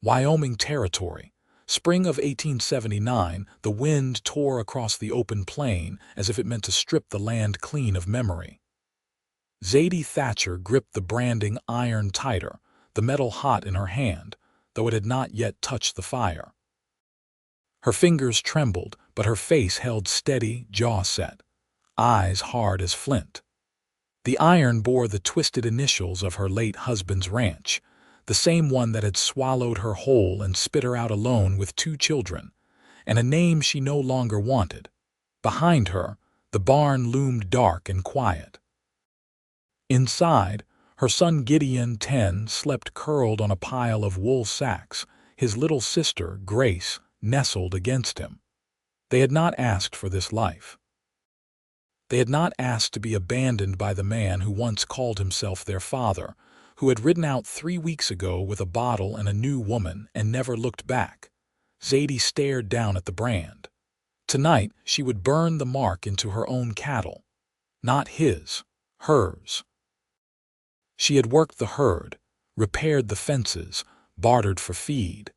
Wyoming Territory. Spring of 1879, the wind tore across the open plain as if it meant to strip the land clean of memory. Zadie Thatcher gripped the branding iron tighter, the metal hot in her hand, though it had not yet touched the fire. Her fingers trembled, but her face held steady, jaw set, eyes hard as flint. The iron bore the twisted initials of her late husband's ranch, the same one that had swallowed her whole and spit her out alone with 2 children, and a name she no longer wanted. Behind her, the barn loomed dark and quiet. Inside, her son Gideon, 10, slept curled on a pile of wool sacks, his little sister, Grace, nestled against him. They had not asked for this life. They had not asked to be abandoned by the man who once called himself their father, who had ridden out 3 weeks ago with a bottle and a new woman and never looked back. Zadie stared down at the brand. Tonight, she would burn the mark into her own cattle. Not his, hers. She had worked the herd, repaired the fences, bartered for feed.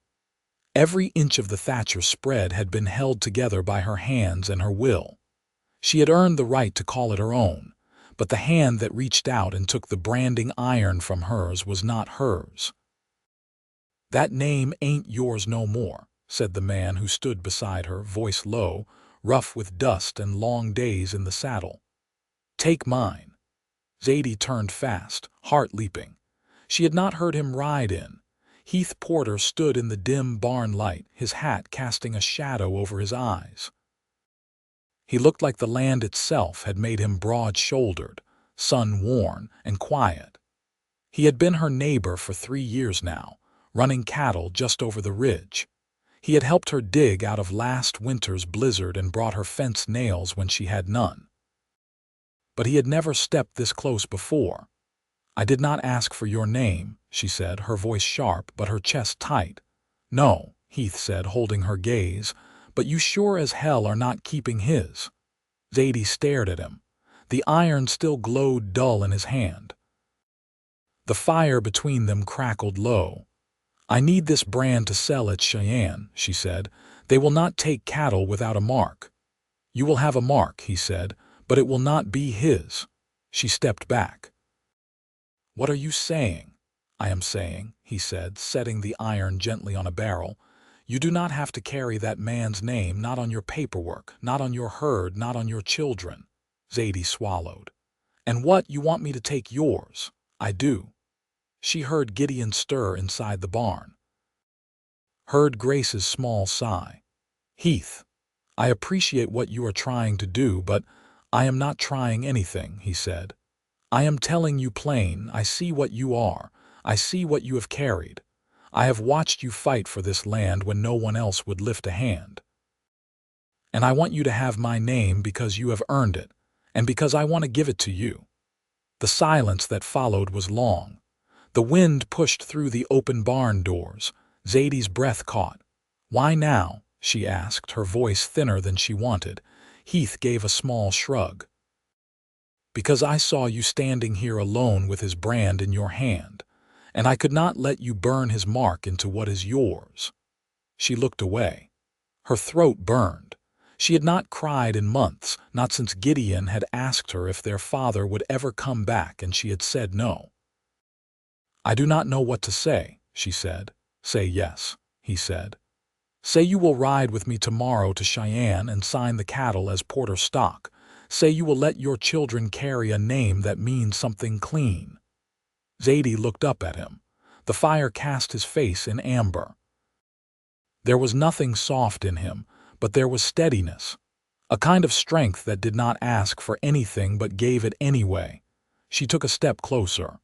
Every inch of the Thatcher spread had been held together by her hands and her will. She had earned the right to call it her own, but the hand that reached out and took the branding iron from hers was not hers. "That name ain't yours no more," said the man who stood beside her, voice low, rough with dust and long days in the saddle. "Take mine." Zadie turned fast, heart leaping. She had not heard him ride in. Heath Porter stood in the dim barn light, his hat casting a shadow over his eyes. He looked like the land itself had made him broad-shouldered, sun-worn, and quiet. He had been her neighbor for 3 years now, running cattle just over the ridge. He had helped her dig out of last winter's blizzard and brought her fence nails when she had none. But he had never stepped this close before. "I did not ask for your name," she said, her voice sharp but her chest tight. "No," Heath said, holding her gaze, "but you sure as hell are not keeping his." Zadie stared at him. The iron still glowed dull in his hand. The fire between them crackled low. "I need this brand to sell at Cheyenne," she said. "They will not take cattle without a mark." "You will have a mark," he said, "but it will not be his." She stepped back. "What are you saying?" "I am saying," he said, setting the iron gently on a barrel, "you do not have to carry that man's name, not on your paperwork, not on your herd, not on your children." Zadie swallowed. "And what, you want me to take yours?" "I do." She heard Gideon stir inside the barn. Heard Grace's small sigh. "Heath, I appreciate what you are trying to do, but I am not trying anything," he said. "I am telling you plain, I see what you are. I see what you have carried. I have watched you fight for this land when no one else would lift a hand. And I want you to have my name because you have earned it, and because I want to give it to you." The silence that followed was long. The wind pushed through the open barn doors. Zadie's breath caught. "Why now?" she asked, her voice thinner than she wanted. Heath gave a small shrug. "Because I saw you standing here alone with his brand in your hand, and I could not let you burn his mark into what is yours." She looked away. Her throat burned. She had not cried in months, not since Gideon had asked her if their father would ever come back, and she had said no. "I do not know what to say," she said. "Say yes," he said. "Say you will ride with me tomorrow to Cheyenne and sign the cattle as Porter stock. Say you will let your children carry a name that means something clean." Zadie looked up at him. The fire cast his face in amber. There was nothing soft in him, but there was steadiness, a kind of strength that did not ask for anything but gave it anyway. She took a step closer.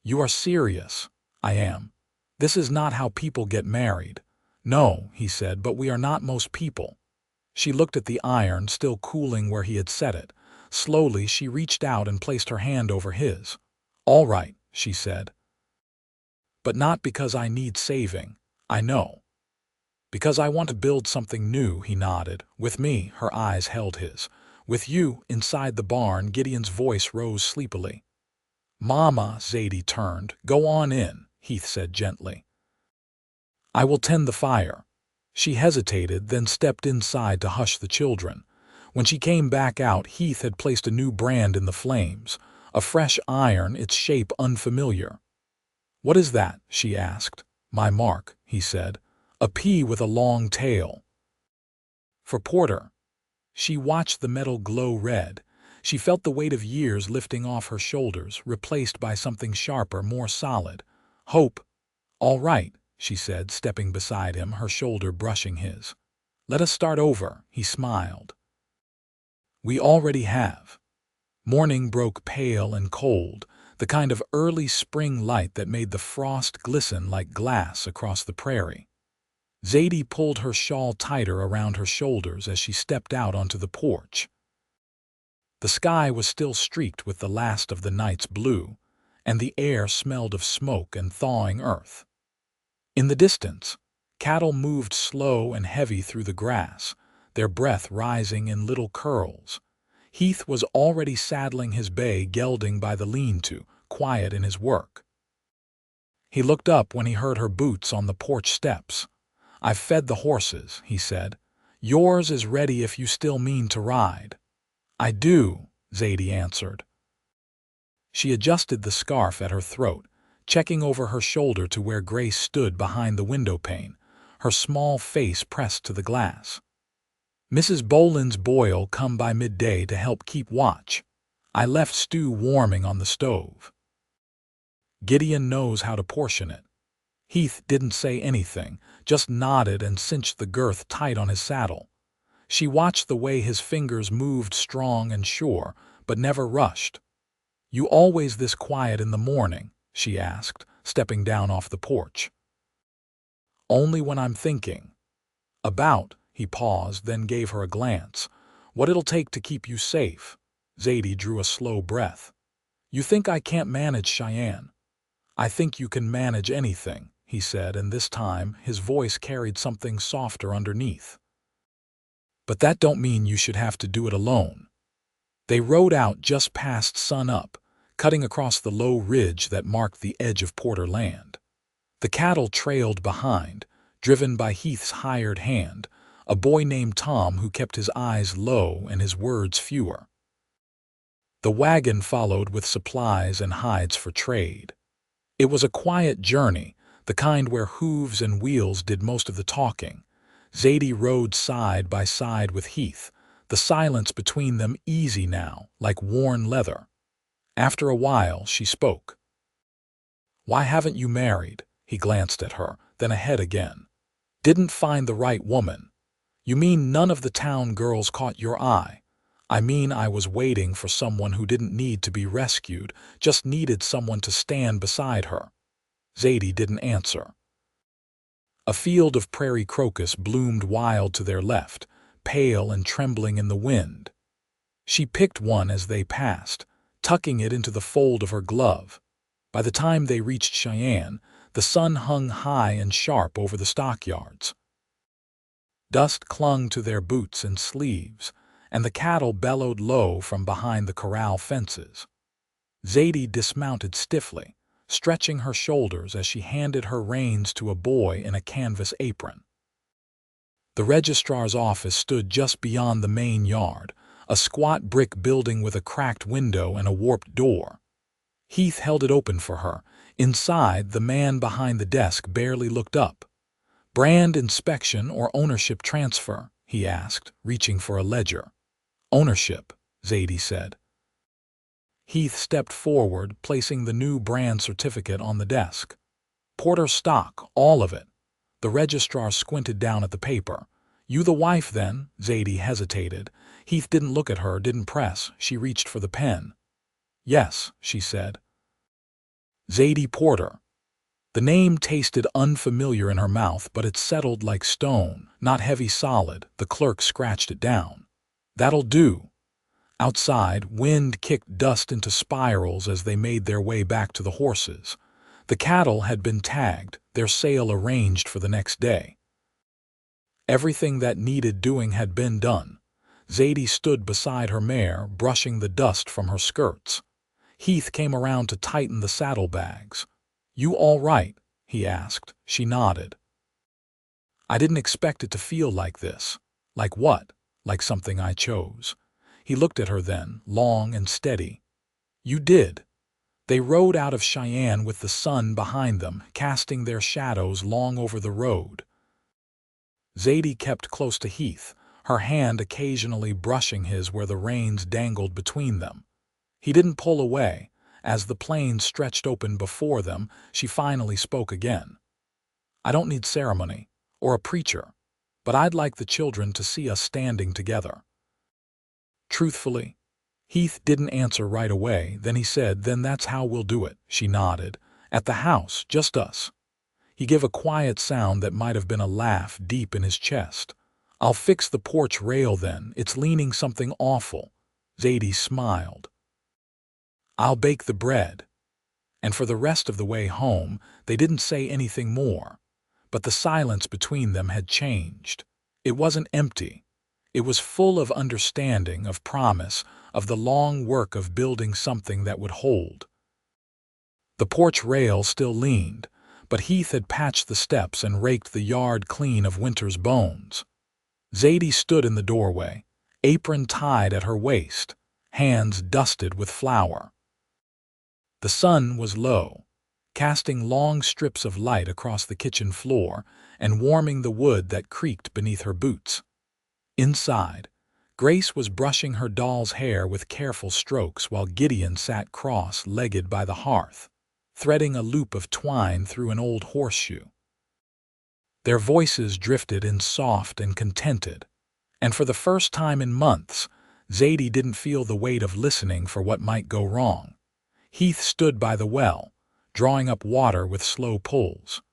"You are serious?" "I am. This is not how people get married." "No," he said, "but we are not most people." She looked at the iron, still cooling where he had set it. Slowly, she reached out and placed her hand over his. "All right," she said. "But not because I need saving. I know. Because I want to build something new," he nodded. "With me," her eyes held his. "With you." Inside the barn, Gideon's voice rose sleepily. "Mama," Zadie turned. "Go on in," Heath said gently. I will tend the fire. She hesitated, then stepped inside to hush the children. When she came back out, Heath had placed a new brand in the flames, a fresh iron, its shape unfamiliar. "What is that?" she asked. "My mark," he said. "A pea with a long tail." "For Porter." She watched the metal glow red. She felt the weight of years lifting off her shoulders, replaced by something sharper, more solid. "Hope." "All right," she said, stepping beside him, her shoulder brushing his. "Let us start over," he smiled. "We already have." Morning broke pale and cold, the kind of early spring light that made the frost glisten like glass across the prairie. Zadie pulled her shawl tighter around her shoulders as she stepped out onto the porch. The sky was still streaked with the last of the night's blue, and the air smelled of smoke and thawing earth. In the distance, cattle moved slow and heavy through the grass, their breath rising in little curls. Heath was already saddling his bay, gelding by the lean-to, quiet in his work. He looked up when he heard her boots on the porch steps. "I've fed the horses," he said. "Yours is ready if you still mean to ride." "I do," Zadie answered. She adjusted the scarf at her throat, checking over her shoulder to where Grace stood behind the windowpane, her small face pressed to the glass. "Mrs. Boland's boy'll come by midday to help keep watch. I left stew warming on the stove. Gideon knows how to portion it." Heath didn't say anything, just nodded and cinched the girth tight on his saddle. She watched the way his fingers moved, strong and sure, but never rushed. "You always this quiet in the morning?" she asked, stepping down off the porch. "Only when I'm thinking." "About," he paused, then gave her a glance. "What it'll take to keep you safe." Zadie drew a slow breath. "You think I can't manage Cheyenne?" "I think you can manage anything," he said, and this time his voice carried something softer underneath. "But that don't mean you should have to do it alone." They rode out just past sun-up, cutting across the low ridge that marked the edge of Porter land. The cattle trailed behind, driven by Heath's hired hand, a boy named Tom who kept his eyes low and his words fewer. The wagon followed with supplies and hides for trade. It was a quiet journey, the kind where hooves and wheels did most of the talking. Zadie rode side by side with Heath, the silence between them easy now, like worn leather. After a while, she spoke. "Why haven't you married?" He glanced at her, then ahead again. "Didn't find the right woman." "You mean none of the town girls caught your eye?" "I mean I was waiting for someone who didn't need to be rescued, just needed someone to stand beside her." Zadie didn't answer. A field of prairie crocus bloomed wild to their left, pale and trembling in the wind. She picked one as they passed, tucking it into the fold of her glove. By the time they reached Cheyenne, the sun hung high and sharp over the stockyards. Dust clung to their boots and sleeves, and the cattle bellowed low from behind the corral fences. Zadie dismounted stiffly, stretching her shoulders as she handed her reins to a boy in a canvas apron. The registrar's office stood just beyond the main yard, a squat brick building with a cracked window and a warped door. Heath held it open for her. Inside, the man behind the desk barely looked up. "Brand inspection or ownership transfer?" he asked, reaching for a ledger. "Ownership," Zadie said. Heath stepped forward, placing the new brand certificate on the desk. "Porter stock, all of it." The registrar squinted down at the paper. "You the wife, then?" Zadie hesitated. Heath didn't look at her, didn't press. She reached for the pen. "Yes," she said. "Zadie Porter." The name tasted unfamiliar in her mouth, but it settled like stone, not heavy solid. The clerk scratched it down. "That'll do." Outside, wind kicked dust into spirals as they made their way back to the horses. The cattle had been tagged, their sale arranged for the next day. Everything that needed doing had been done. Zadie stood beside her mare, brushing the dust from her skirts. Heath came around to tighten the saddlebags. "You all right?" he asked. She nodded. I didn't expect it to feel like this. Like what? Like something I chose. He looked at her then, long and steady. You did. They rode out of Cheyenne with the sun behind them, casting their shadows long over the road. Zadie kept close to Heath, her hand occasionally brushing his where the reins dangled between them. He didn't pull away. As the plain stretched open before them, she finally spoke again. I don't need ceremony, or a preacher, but I'd like the children to see us standing together. Truthfully, Heath didn't answer right away. Then he said, then that's how we'll do it. She nodded. At the house, just us. He gave a quiet sound that might have been a laugh deep in his chest. I'll fix the porch rail then. It's leaning something awful. Zadie smiled. I'll bake the bread. And for the rest of the way home, they didn't say anything more. But the silence between them had changed. It wasn't empty. It was full of understanding, of promise, of the long work of building something that would hold. The porch rail still leaned, but Heath had patched the steps and raked the yard clean of winter's bones. Zadie stood in the doorway, apron tied at her waist, hands dusted with flour. The sun was low, casting long strips of light across the kitchen floor and warming the wood that creaked beneath her boots. Inside, Grace was brushing her doll's hair with careful strokes while Gideon sat cross-legged by the hearth, threading a loop of twine through an old horseshoe. Their voices drifted in soft and contented, and for the first time in months, Zadie didn't feel the weight of listening for what might go wrong. Heath stood by the well, drawing up water with slow pulls.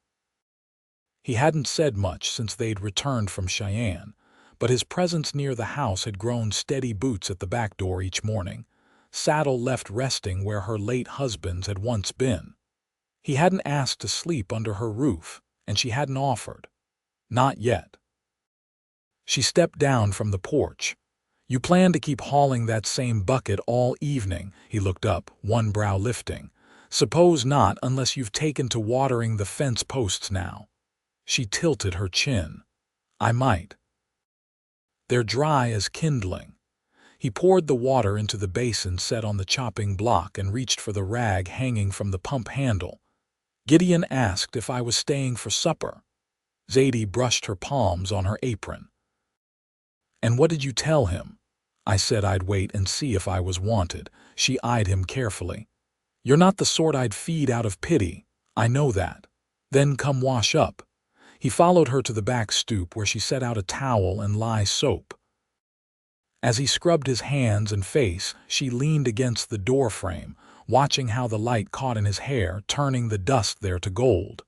He hadn't said much since they'd returned from Cheyenne, but his presence near the house had grown steady. Boots at the back door each morning, saddle left resting where her late husband's had once been. He hadn't asked to sleep under her roof, and she hadn't offered. Not yet. She stepped down from the porch. You plan to keep hauling that same bucket all evening? He looked up, one brow lifting. Suppose not, unless you've taken to watering the fence posts now. She tilted her chin. I might. They're dry as kindling. He poured the water into the basin set on the chopping block and reached for the rag hanging from the pump handle. Gideon asked if I was staying for supper. Zadie brushed her palms on her apron. And what did you tell him? I said I'd wait and see if I was wanted. She eyed him carefully. You're not the sort I'd feed out of pity. I know that. Then come wash up. He followed her to the back stoop where she set out a towel and lye soap. As he scrubbed his hands and face, she leaned against the door frame, watching how the light caught in his hair, turning the dust there to gold.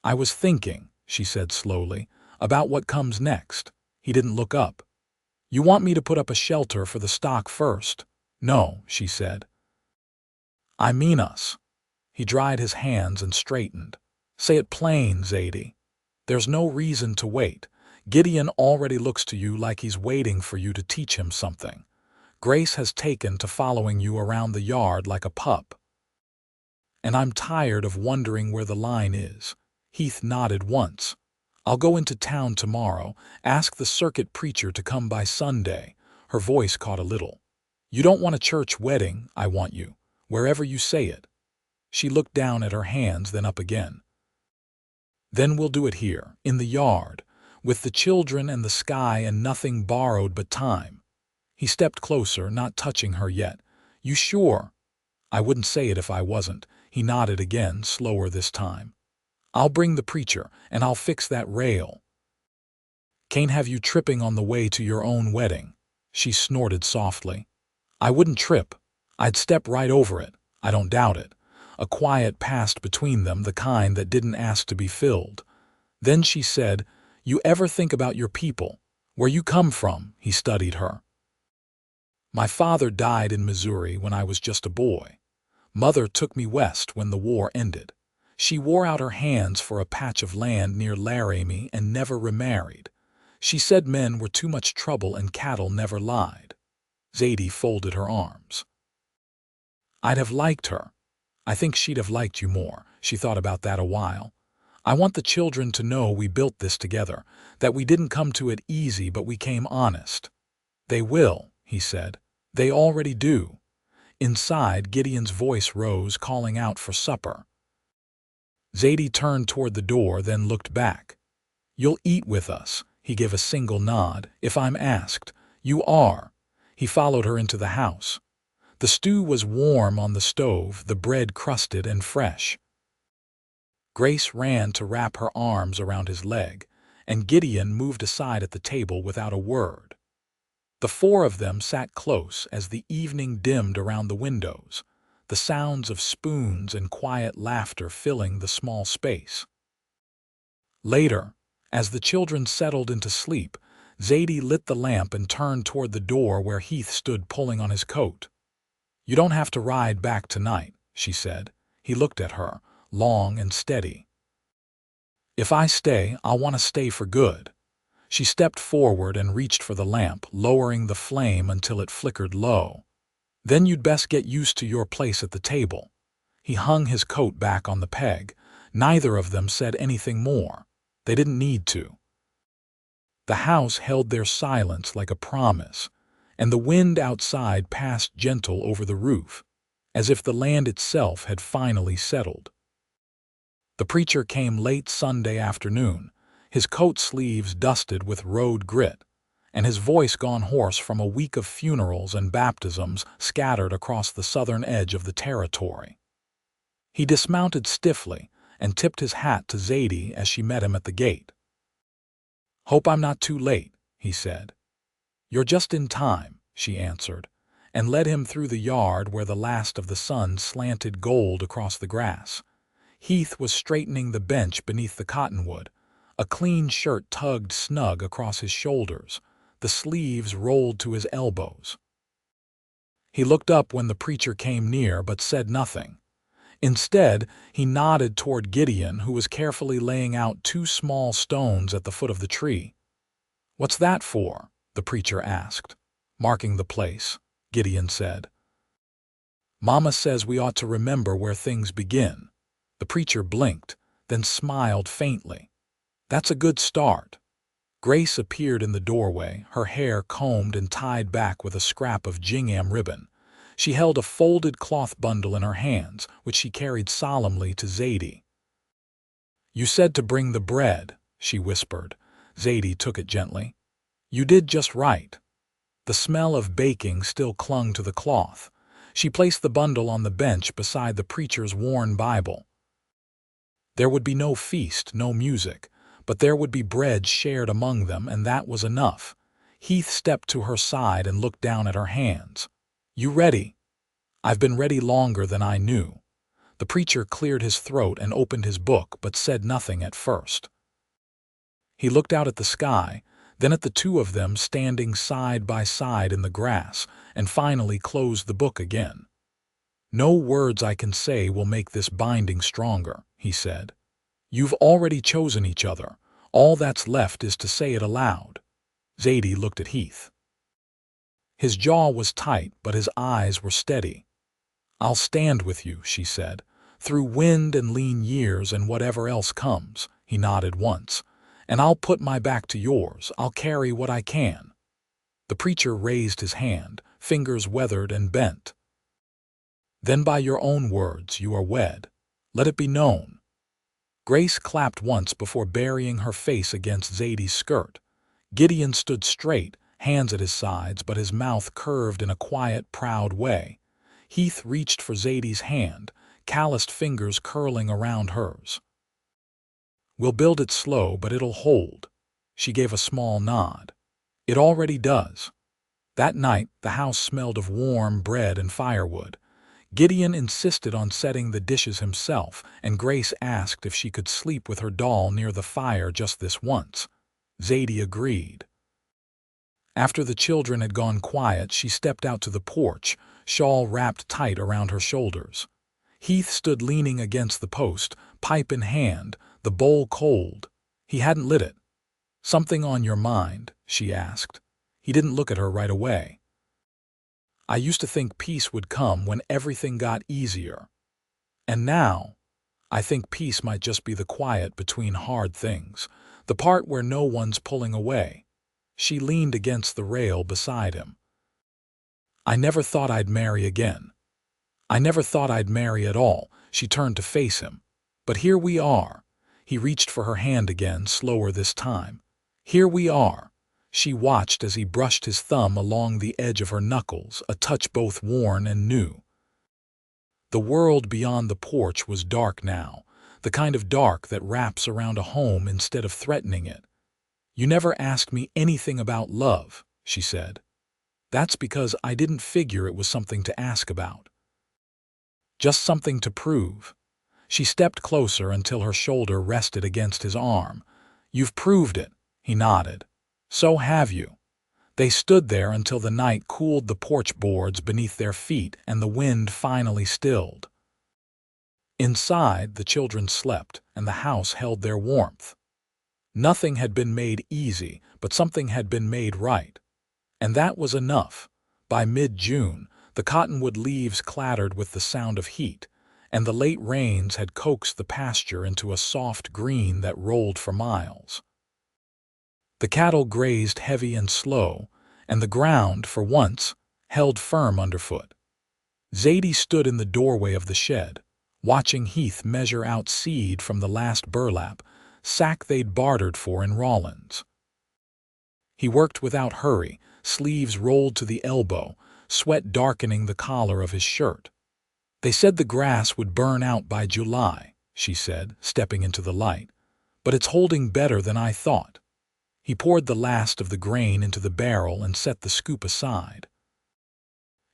I was thinking, she said slowly, about what comes next. He didn't look up. You want me to put up a shelter for the stock first? No, she said. I mean us. He dried his hands and straightened. Say it plain, Zadie. There's no reason to wait. Gideon already looks to you like he's waiting for you to teach him something. Grace has taken to following you around the yard like a pup. And I'm tired of wondering where the line is. Heath nodded once. I'll go into town tomorrow, ask the circuit preacher to come by Sunday. Her voice caught a little. You don't want a church wedding, I want you, wherever you say it. She looked down at her hands, then up again. Then we'll do it here, in the yard, with the children and the sky and nothing borrowed but time. He stepped closer, not touching her yet. You sure? I wouldn't say it if I wasn't. He nodded again, slower this time. I'll bring the preacher, and I'll fix that rail. Can't have you tripping on the way to your own wedding. She snorted softly. I wouldn't trip. I'd step right over it. I don't doubt it. A quiet passed between them, the kind that didn't ask to be filled. Then she said, You ever think about your people? Where you come from? He studied her. My father died in Missouri when I was just a boy. Mother took me west when the war ended. She wore out her hands for a patch of land near Laramie and never remarried. She said men were too much trouble and cattle never lied. Zadie folded her arms. I'd have liked her. I think she'd have liked you more. She thought about that a while. I want the children to know we built this together, that we didn't come to it easy but we came honest." "They will," he said. "They already do." Inside, Gideon's voice rose, calling out for supper. Zadie turned toward the door, then looked back. "You'll eat with us," he gave a single nod, "if I'm asked." "You are." He followed her into the house. The stew was warm on the stove, the bread crusted and fresh. Grace ran to wrap her arms around his leg, and Gideon moved aside at the table without a word. The four of them sat close as the evening dimmed around the windows, the sounds of spoons and quiet laughter filling the small space. Later, as the children settled into sleep, Zadie lit the lamp and turned toward the door where Heath stood pulling on his coat. "You don't have to ride back tonight," she said. He looked at her, long and steady. "If I stay, I'll want to stay for good." She stepped forward and reached for the lamp, lowering the flame until it flickered low. "Then you'd best get used to your place at the table." He hung his coat back on the peg. Neither of them said anything more. They didn't need to. The house held their silence like a promise, and the wind outside passed gentle over the roof, as if the land itself had finally settled. The preacher came late Sunday afternoon, his coat sleeves dusted with road grit, and his voice gone hoarse from a week of funerals and baptisms scattered across the southern edge of the territory. He dismounted stiffly and tipped his hat to Zadie as she met him at the gate. "Hope I'm not too late," he said. "You're just in time," she answered, and led him through the yard where the last of the sun slanted gold across the grass. Heath was straightening the bench beneath the cottonwood. A clean shirt tugged snug across his shoulders, the sleeves rolled to his elbows. He looked up when the preacher came near but said nothing. Instead, he nodded toward Gideon, who was carefully laying out 2 small stones at the foot of the tree. "What's that for?" the preacher asked. "Marking the place," Gideon said. "Mama says we ought to remember where things begin." The preacher blinked, then smiled faintly. "That's a good start." Grace appeared in the doorway, her hair combed and tied back with a scrap of gingham ribbon. She held a folded cloth bundle in her hands, which she carried solemnly to Zadie. "You said to bring the bread," she whispered. Zadie took it gently. "You did just right." The smell of baking still clung to the cloth. She placed the bundle on the bench beside the preacher's worn Bible. There would be no feast, no music, but there would be bread shared among them, and that was enough. Heath stepped to her side and looked down at her hands. "You ready?" "I've been ready longer than I knew." The preacher cleared his throat and opened his book, but said nothing at first. He looked out at the sky, then at the two of them standing side by side in the grass, and finally closed the book again. "No words I can say will make this binding stronger," he said. "You've already chosen each other. All that's left is to say it aloud." Zadie looked at Heath. His jaw was tight, but his eyes were steady. "I'll stand with you," she said, "through wind and lean years and whatever else comes." He nodded once. "And I'll put my back to yours. I'll carry what I can." The preacher raised his hand, fingers weathered and bent. "Then by your own words you are wed. Let it be known." Grace clapped once before burying her face against Zadie's skirt. Gideon stood straight, hands at his sides, but his mouth curved in a quiet, proud way. Heath reached for Zadie's hand, calloused fingers curling around hers. "We'll build it slow, but it'll hold." She gave a small nod. "It already does." That night, the house smelled of warm bread and firewood. Gideon insisted on setting the dishes himself, and Grace asked if she could sleep with her doll near the fire just this once. Zadie agreed. After the children had gone quiet, she stepped out to the porch, shawl wrapped tight around her shoulders. Heath stood leaning against the post, pipe in hand, the bowl cold. He hadn't lit it. "Something on your mind?" she asked. He didn't look at her right away. "I used to think peace would come when everything got easier. And now, I think peace might just be the quiet between hard things, the part where no one's pulling away. She leaned against the rail beside him. I never thought I'd marry again. I never thought I'd marry at all. She turned to face him. But here we are. He reached for her hand again, slower this time. Here we are. She watched as he brushed his thumb along the edge of her knuckles, a touch both worn and new. The world beyond the porch was dark now, the kind of dark that wraps around a home instead of threatening it. You never asked me anything about love, she said. That's because I didn't figure it was something to ask about. Just something to prove. She stepped closer until her shoulder rested against his arm. You've proved it, he nodded. So have you. They stood there until the night cooled the porch boards beneath their feet and the wind finally stilled. Inside, the children slept and the house held their warmth. Nothing had been made easy, but something had been made right. And that was enough. By mid-June, the cottonwood leaves clattered with the sound of heat, and the late rains had coaxed the pasture into a soft green that rolled for miles. The cattle grazed heavy and slow, and the ground, for once, held firm underfoot. Zadie stood in the doorway of the shed, watching Heath measure out seed from the last burlap, sack they'd bartered for in Rawlins. He worked without hurry, sleeves rolled to the elbow, sweat darkening the collar of his shirt. They said the grass would burn out by July, she said, stepping into the light. But it's holding better than I thought. He poured the last of the grain into the barrel and set the scoop aside.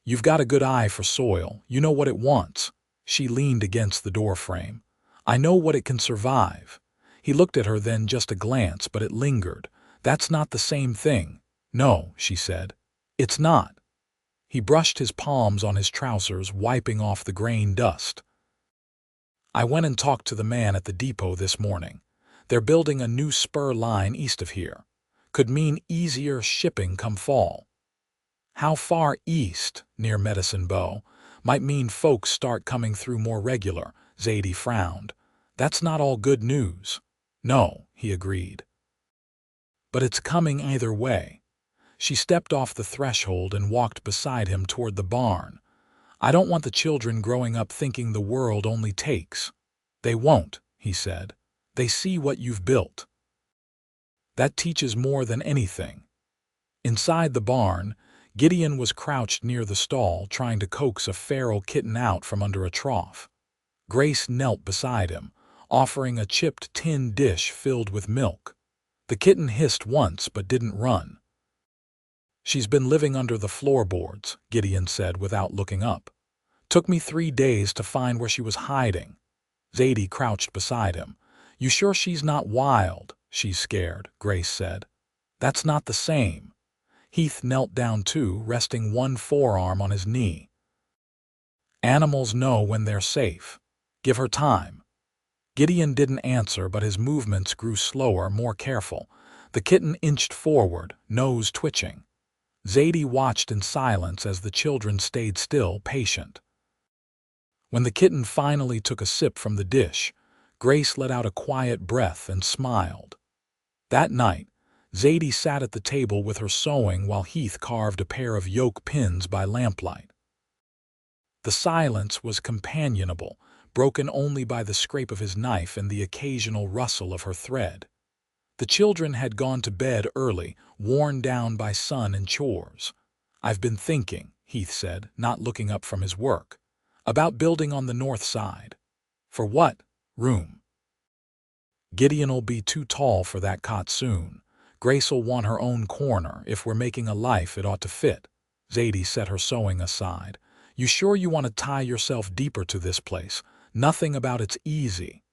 You've got a good eye for soil. You know what it wants. She leaned against the doorframe. I know what it can survive. He looked at her then, just a glance, but it lingered. That's not the same thing. No, she said. It's not. He brushed his palms on his trousers, wiping off the grain dust. I went and talked to the man at the depot this morning. They're building a new spur line east of here. Could mean easier shipping come fall. How far east, near Medicine Bow, might mean folks start coming through more regular. Zadie frowned. That's not all good news. No, he agreed. But it's coming either way. She stepped off the threshold and walked beside him toward the barn. I don't want the children growing up thinking the world only takes. They won't, he said. They see what you've built. That teaches more than anything. Inside the barn, Gideon was crouched near the stall, trying to coax a feral kitten out from under a trough. Grace knelt beside him, offering a chipped tin dish filled with milk. The kitten hissed once but didn't run. She's been living under the floorboards, Gideon said without looking up. Took me 3 days to find where she was hiding. Zadie crouched beside him. You sure she's not wild? She's scared, Grace said. That's not the same. Heath knelt down too, resting one forearm on his knee. Animals know when they're safe. Give her time. Gideon didn't answer, but his movements grew slower, more careful. The kitten inched forward, nose twitching. Zadie watched in silence as the children stayed still, patient. When the kitten finally took a sip from the dish, Grace let out a quiet breath and smiled. That night, Zadie sat at the table with her sewing while Heath carved a pair of yoke pins by lamplight. The silence was companionable, broken only by the scrape of his knife and the occasional rustle of her thread. The children had gone to bed early, worn down by sun and chores. I've been thinking, Heath said, not looking up from his work, about building on the north side. For what? Room. Gideon'll be too tall for that cot soon. Grace'll want her own corner. If we're making a life, it ought to fit. Zadie set her sewing aside. You sure you want to tie yourself deeper to this place? Nothing about it's easy.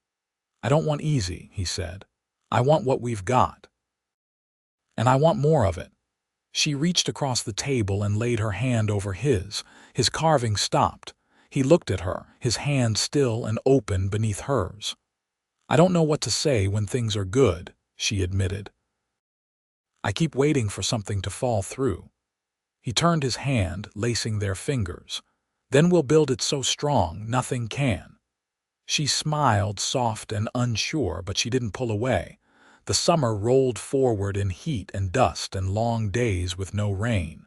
I don't want easy, he said. I want what we've got. And I want more of it. She reached across the table and laid her hand over his. His carving stopped. He looked at her, his hand still and open beneath hers. I don't know what to say when things are good, she admitted. I keep waiting for something to fall through. He turned his hand, lacing their fingers. Then we'll build it so strong nothing can. She smiled, soft and unsure, but she didn't pull away. The summer rolled forward in heat and dust and long days with no rain.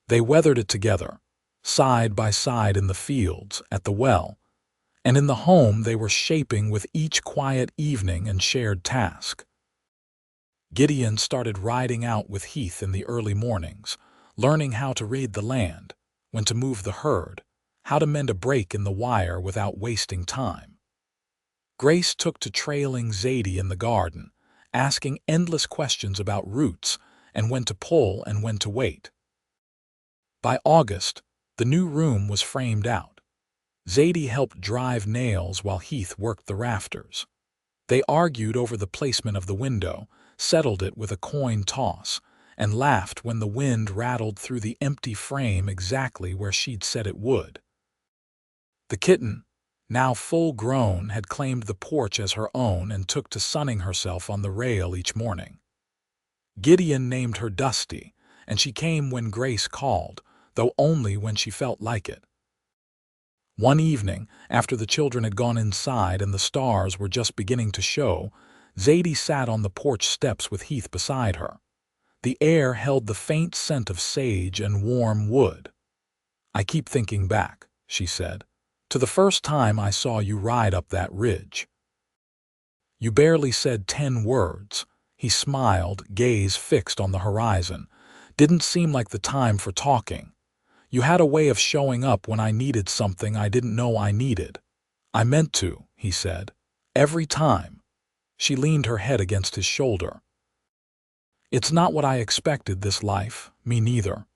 They weathered it together, side by side in the fields, at the well, and in the home they were shaping with each quiet evening and shared task. Gideon started riding out with Heath in the early mornings, learning how to read the land, when to move the herd, how to mend a break in the wire without wasting time. Grace took to trailing Zadie in the garden, asking endless questions about roots and when to pull and when to wait. By August, the new room was framed out. Zadie helped drive nails while Heath worked the rafters. They argued over the placement of the window, settled it with a coin toss, and laughed when the wind rattled through the empty frame exactly where she'd said it would. The kitten, now full grown, had claimed the porch as her own and took to sunning herself on the rail each morning. Gideon named her Dusty, and she came when Grace called, though only when she felt like it. One evening, after the children had gone inside and the stars were just beginning to show, Zadie sat on the porch steps with Heath beside her. The air held the faint scent of sage and warm wood. "I keep thinking back," she said, "to the first time I saw you ride up that ridge. You barely said 10 words." He smiled, gaze fixed on the horizon. "Didn't seem like the time for talking. You had a way of showing up when I needed something I didn't know I needed." "I meant to," he said. "Every time." She leaned her head against his shoulder. "It's not what I expected, this life, me neither.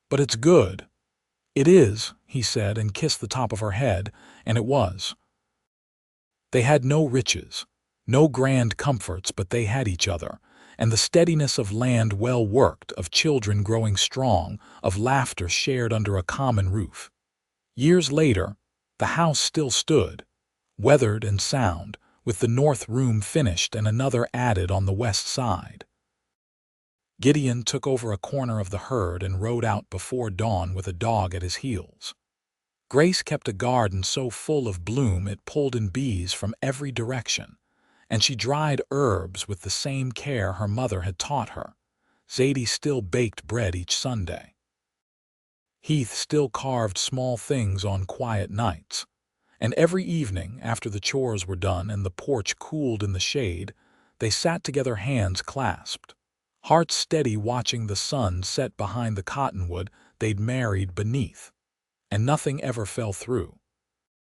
But it's good." "It is," he said, and kissed the top of her head, and it was. They had no riches, no grand comforts, but they had each other, and the steadiness of land well worked, of children growing strong, of laughter shared under a common roof. Years later, the house still stood, weathered and sound, with the north room finished and another added on the west side. Gideon took over a corner of the herd and rode out before dawn with a dog at his heels. Grace kept a garden so full of bloom it pulled in bees from every direction, and she dried herbs with the same care her mother had taught her. Zadie still baked bread each Sunday. Heath still carved small things on quiet nights, and every evening, after the chores were done and the porch cooled in the shade, they sat together, hands clasped, hearts steady, watching the sun set behind the cottonwood they'd married beneath, and nothing ever fell through.